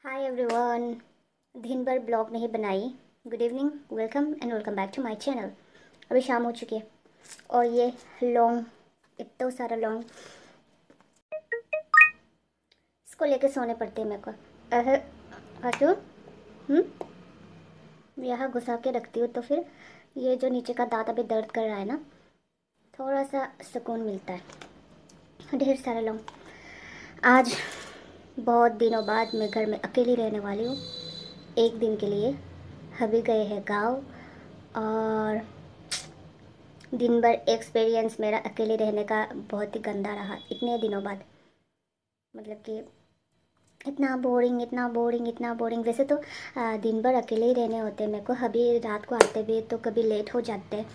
Hi everyone. दिन भर blog नहीं बनाई। Good evening, welcome and welcome back to my channel. अभी शाम हो चुकी है और ये लॉन्ग, इतना सारा लॉन्ग इसको लेके सोने पड़ते हैं मेरे को। हटू यहाँ घुसा के रखती हूँ तो फिर ये जो नीचे का दांत अभी दर्द कर रहा है ना, थोड़ा सा सुकून मिलता है। ढेर सारे लॉन्ग। आज बहुत दिनों बाद मैं घर में अकेली रहने वाली हूँ एक दिन के लिए। हबी गए हैं गाँव और दिन भर एक्सपीरियंस मेरा अकेले रहने का बहुत ही गंदा रहा इतने दिनों बाद। मतलब कि इतना बोरिंग, इतना बोरिंग, इतना बोरिंग। वैसे तो दिन भर अकेले ही रहने होते हैं मेरे को। अभी रात को आते भी तो कभी लेट हो जाते हैं।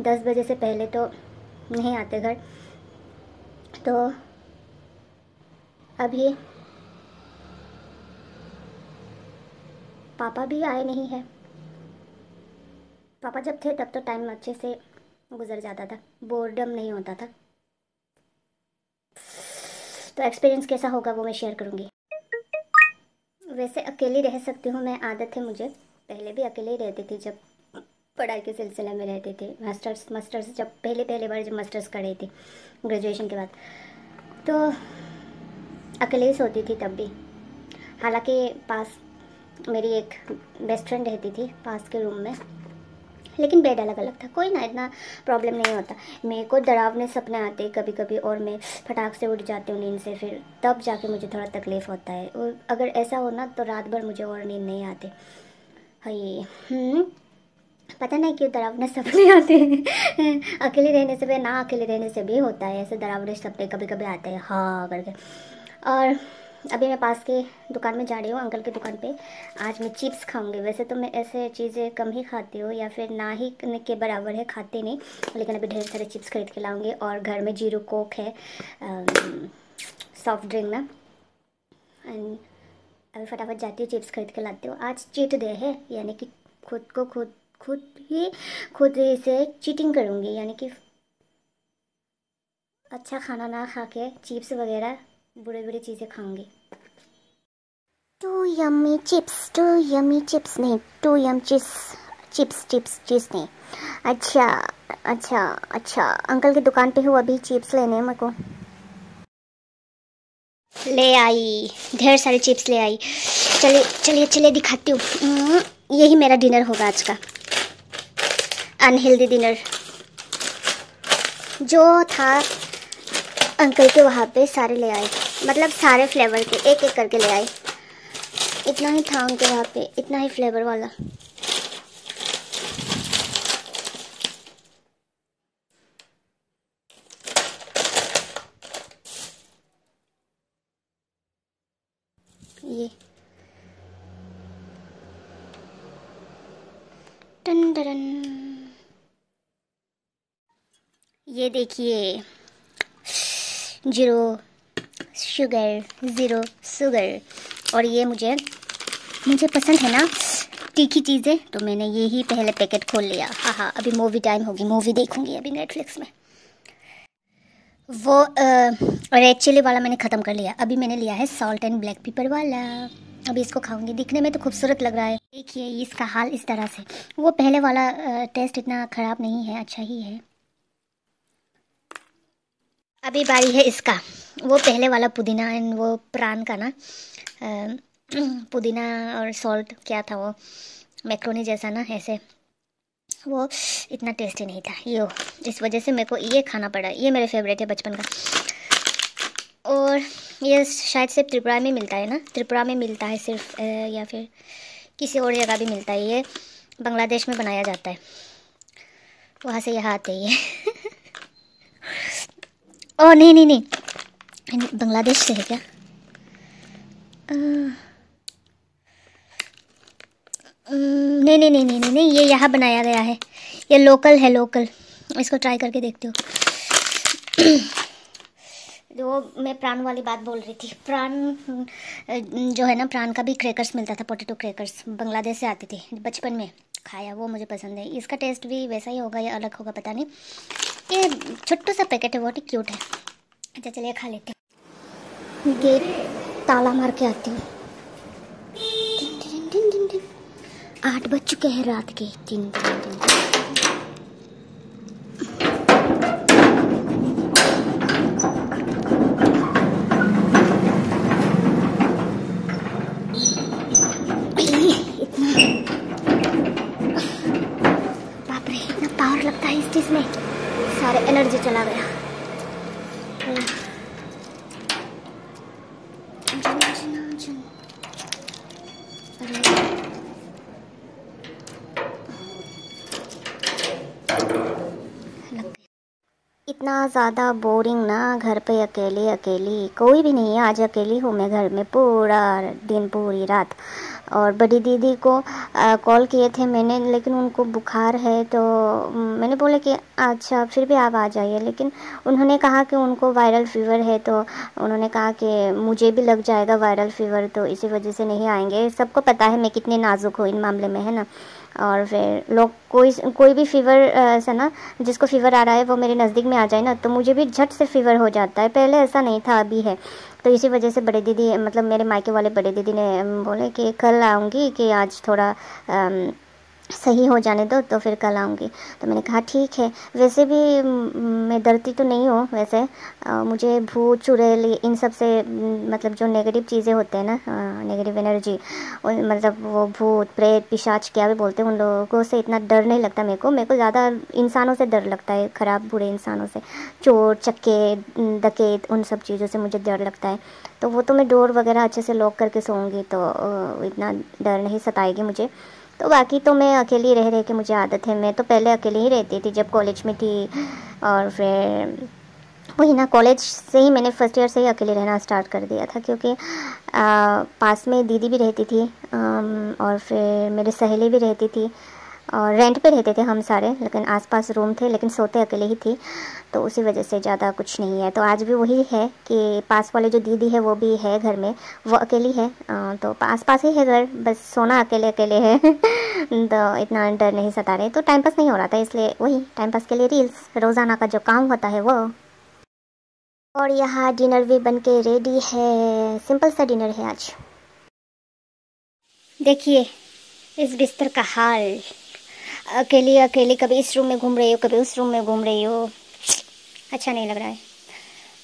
10 बजे से पहले तो नहीं आते घर। तो अभी पापा भी आए नहीं है। पापा जब थे तब तो टाइम अच्छे से गुजर जाता था, बोर्डम नहीं होता था। तो एक्सपीरियंस कैसा होगा वो मैं शेयर करूँगी। वैसे अकेली रह सकती हूँ मैं, आदत है मुझे। पहले भी अकेले ही रहती थी जब पढ़ाई के सिलसिले में रहती थी। मास्टर्स जब पहले पहले बार जब मास्टर्स कर रही थी ग्रेजुएशन के बाद, तो अकेले ही सोती थी तब भी। हालांकि पास मेरी एक बेस्ट फ्रेंड रहती थी पास के रूम में, लेकिन बेड अलग अलग था। कोई ना, इतना प्रॉब्लम नहीं होता। मेरे को डरावने सपने आते कभी कभी और मैं फटाक से उठ जाती हूँ नींद से, फिर तब जाके मुझे थोड़ा तकलीफ़ होता है। और अगर ऐसा हो ना तो रात भर मुझे और नींद नहीं आती। हाय, पता नहीं क्यों डरावने सपने आते हैं। अकेले रहने से भी, ना अकेले रहने से भी होता है ऐसे डरावने सपने कभी कभी आते हैं हाँ करके। और अभी मैं पास के दुकान में जा रही हूँ, अंकल की दुकान पे। आज मैं चिप्स खाऊंगी। वैसे तो मैं ऐसे चीज़ें कम ही खाती हूँ, या फिर ना ही के बराबर है, खाती नहीं। लेकिन अभी ढेर सारे चिप्स खरीद के लाऊंगी। और घर में जीरो कोक है, सॉफ्ट ड्रिंक ना। एंड अभी फटाफट जाती हूँ, चिप्स खरीद के लाती हूँ। आज चीट डे है, यानी कि खुद को खुद ही से चीटिंग करूँगी। यानी कि अच्छा खाना ना खा के चिप्स वगैरह बुरे बुरी चीज़ें खाऊंगी। टू यमी चिप्स नहीं, too yum chips chips chips नहीं। अच्छा अच्छा अच्छा, अंकल की दुकान पे हूँ अभी, चिप्स लेने हैं मेरे को। ले आई, ढेर सारे चिप्स ले आई। चलिए चलिए चलिए दिखाती हूँ। यही मेरा डिनर होगा आज का, अनहेल्दी डिनर। जो था अंकल के वहाँ पे सारे ले आए, मतलब सारे फ्लेवर के एक एक करके ले आए। इतना ही था उनके वहाँ पे, इतना ही फ्लेवर वाला। ये टन टन, ये देखिए, ज़ीरो शुगर। और ये मुझे पसंद है ना तीखी चीज़ें, तो मैंने ये ही पहले पैकेट खोल लिया। हाँ, अभी मूवी टाइम होगी, मूवी देखूंगी अभी नेटफ्लिक्स में। वो रेड चिली वाला मैंने ख़त्म कर लिया। अभी मैंने लिया है सॉल्ट एंड ब्लैक पेपर वाला। अभी इसको खाऊंगी। दिखने में तो खूबसूरत लग रहा है। देखिए इसका हाल इस तरह से। वो पहले वाला टेस्ट इतना ख़राब नहीं है, अच्छा ही है। अभी बारी है इसका। वो पहले वाला पुदीना एंड वो प्रान का ना, पुदीना और सॉल्ट क्या था वो, मैक्रोनी जैसा ना ऐसे, वो इतना टेस्टी नहीं था। इस वजह से मेरे को ये खाना पड़ा। ये मेरे फेवरेट है बचपन का। और ये शायद सिर्फ त्रिपुरा में मिलता है ना, त्रिपुरा में मिलता है सिर्फ, या फिर किसी और जगह भी मिलता है। ये बांग्लादेश में बनाया जाता है, वहाँ से यहाँ आते ही है। ओह नहीं नहीं नहीं, बांग्लादेश से है क्या? नहीं नहीं नहीं नहीं नहीं नहीं, ये यहाँ बनाया गया है। ये लोकल है, लोकल। इसको ट्राई करके देखती हूँ। जो मैं प्राण वाली बात बोल रही थी, प्राण जो है ना, प्राण का भी क्रैकर्स मिलता था, पोटैटो क्रैकर्स, बांग्लादेश से आती थी। बचपन में खाया, वो मुझे पसंद है। इसका टेस्ट भी वैसा ही होगा या अलग होगा पता नहीं। ये छोटा सा पैकेट है, बहुत ही क्यूट है। अच्छा चलिए खा लेते हैं। गेट ताला मार के आती हूँ। 8 बज चुके हैं रात के 3 बाप रे, इतना पावर लगता है इस चीज में, सारे एनर्जी चला गया। इतना ज़्यादा बोरिंग ना, घर पे अकेली अकेली, कोई भी नहीं है। आज अकेली हूँ मैं घर में पूरा दिन, पूरी रात। और बड़ी दीदी को कॉल किए थे मैंने, लेकिन उनको बुखार है, तो मैंने बोला कि अच्छा फिर भी आप आ जाइए, लेकिन उन्होंने कहा कि उनको वायरल फ़ीवर है, तो उन्होंने कहा कि मुझे भी लग जाएगा वायरल फ़ीवर, तो इसी वजह से नहीं आएंगे। सबको पता है मैं कितनी नाजुक हूँ इन मामले में, है ना। और फिर लोग कोई भी फ़ीवर से ना, जिसको फ़ीवर आ रहा है वो मेरे नज़दीक में आ जाए ना, तो मुझे भी झट से फ़ीवर हो जाता है। पहले ऐसा नहीं था, अभी है। तो इसी वजह से बड़े दीदी, मतलब मेरे मायके वाले बड़े दीदी ने बोले कि कल आऊँगी, कि आज थोड़ा सही हो जाने दो, तो फिर कल आऊँगी। तो मैंने कहा ठीक है। वैसे भी मैं डरती तो नहीं हूँ वैसे, मुझे भूत चुड़ैल इन सब से, मतलब जो नेगेटिव चीज़ें होते हैं ना, नेगेटिव एनर्जी, मतलब वो भूत प्रेत पिशाच क्या भी बोलते हैं, उन लोगों से इतना डर नहीं लगता मेरे को ज़्यादा इंसानों से डर लगता है, ख़राब बुरे इंसानों से, चोर चक्के डकैत, उन सब चीज़ों से मुझे डर लगता है। तो वो तो मैं डोर वगैरह अच्छे से लॉक करके सोऊंगी, तो इतना डर नहीं सताएगी मुझे। तो बाकी तो मैं अकेली रह के मुझे आदत है। मैं तो पहले अकेली ही रहती थी जब कॉलेज में थी, और फिर वही ना, कॉलेज से ही मैंने फर्स्ट ईयर से ही अकेले रहना स्टार्ट कर दिया था, क्योंकि पास में दीदी भी रहती थी, और फिर मेरी सहेली भी रहती थी, और रेंट पे रहते थे हम सारे, लेकिन आसपास रूम थे, लेकिन सोते अकेले ही थी। तो उसी वजह से ज़्यादा कुछ नहीं है। तो आज भी वही है कि पास वाले जो दीदी है वो भी है घर में, वो अकेली है, तो पास पास ही है घर, बस सोना अकेले अकेले है। तो इतना डर नहीं सता रहे, तो टाइम पास नहीं हो रहा था, इसलिए वही टाइम पास के लिए रील्स, रोज़ाना का जो काम होता है वो। और यहाँ डिनर भी बन के रेडी है, सिंपल सा डिनर है आज। देखिए इस बिस्तर का हाल, अकेली अकेली कभी इस रूम में घूम रही हो, कभी उस रूम में घूम रही हो, अच्छा नहीं लग रहा है।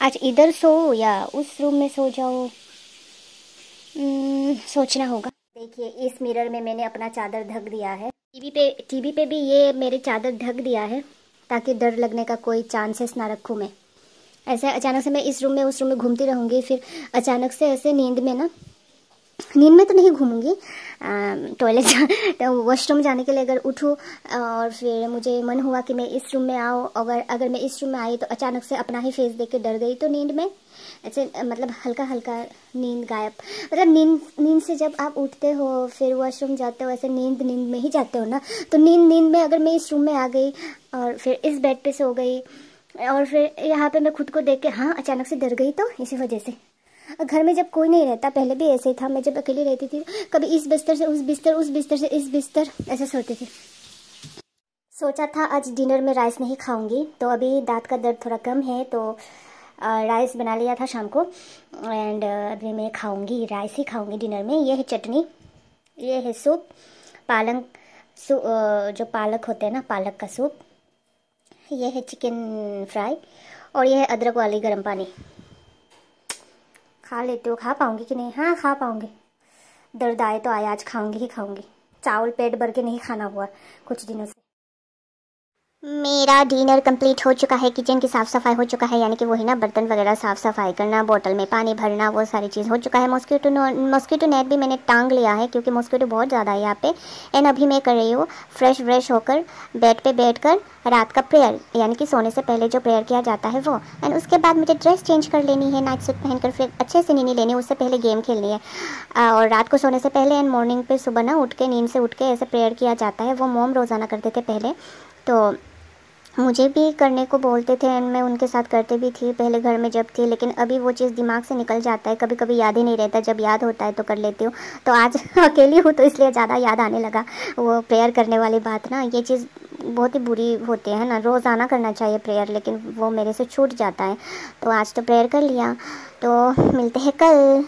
आज इधर सो या उस रूम में सो जाओ, सोचना होगा। देखिए इस मिरर में मैंने अपना चादर ढक दिया है, टीवी पे भी ये मेरे चादर ढक दिया है, ताकि डर लगने का कोई चांसेस ना रखूँ मैं। ऐसे अचानक से मैं इस रूम में उस रूम में घूमती रहूँगी, फिर अचानक से ऐसे नींद में तो नहीं घूमूंगी, टॉयलेट तो वॉशरूम जाने के लिए अगर उठूँ और फिर मुझे मन हुआ कि मैं इस रूम में आऊँ, अगर मैं इस रूम में आई तो अचानक से अपना ही फेस देख के डर गई, तो नींद में ऐसे मतलब हल्का हल्का नींद गायब, मतलब नींद से जब आप उठते हो फिर वॉशरूम जाते हो, ऐसे नींद में ही जाते हो ना, तो नींद में अगर मैं इस रूम में आ गई और फिर इस बेड पे सो गई, और फिर यहाँ पे मैं खुद को देख के हाँ अचानक से डर गई, तो इसी वजह से। घर में जब कोई नहीं रहता, पहले भी ऐसे ही था, मैं जब अकेली रहती थी कभी इस बिस्तर से उस बिस्तर, उस बिस्तर से इस बिस्तर, ऐसे सोती थी। सोचा था आज डिनर में राइस नहीं खाऊंगी, तो अभी दांत का दर्द थोड़ा कम है, तो राइस बना लिया था शाम को, एंड अभी मैं खाऊंगी, राइस ही खाऊंगी डिनर में। ये है चटनी, ये है सूप, जो पालक होते हैं ना, पालक का सूप, ये है चिकन फ्राई, और ये है अदरक वाली गर्म पानी। खा लेते हो, खा पाऊंगी कि नहीं? हाँ खा पाऊंगी, दर्द आए तो आए, आज खाऊंगी ही खाऊंगी। चावल पेट भर के नहीं खाना हुआ कुछ दिनों से। मेरा डिनर कंप्लीट हो चुका है, किचन की साफ़ सफाई हो चुका है, यानी कि वही ना बर्तन वगैरह साफ़ सफाई करना, बोतल में पानी भरना, वो सारी चीज़ हो चुका है। मॉस्किटो नेट भी मैंने टांग लिया है, क्योंकि मॉस्किटो बहुत ज़्यादा है यहाँ पे। एंड अभी मैं कर रही हूँ फ्रेश होकर बेड पे बैठकर रात का प्रेयर, यानी कि सोने से पहले जो प्रेयर किया जाता है वो। एंड उसके बाद मुझे ड्रेस चेंज कर लेनी है, नाइट सूट पहनकर फिर अच्छे से नींद लेनी है, उससे पहले गेम खेलनी है। और रात को सोने से पहले एंड मॉर्निंग पे सुबह ना उठ के, नींद से उठ के ऐसे प्रेयर किया जाता है। वो मोम रोज़ाना करते थे पहले, तो मुझे भी करने को बोलते थे एंड मैं उनके साथ करते भी थी पहले घर में जब थी, लेकिन अभी वो चीज़ दिमाग से निकल जाता है, कभी कभी याद ही नहीं रहता, जब याद होता है तो कर लेती हूँ। तो आज अकेली हूँ तो इसलिए ज़्यादा याद आने लगा वो प्रेयर करने वाली बात ना। ये चीज़ बहुत ही बुरी होती है ना, रोज़ाना करना चाहिए प्रेयर, लेकिन वो मेरे से छूट जाता है। तो आज तो प्रेयर कर लिया, तो मिलते हैं कल।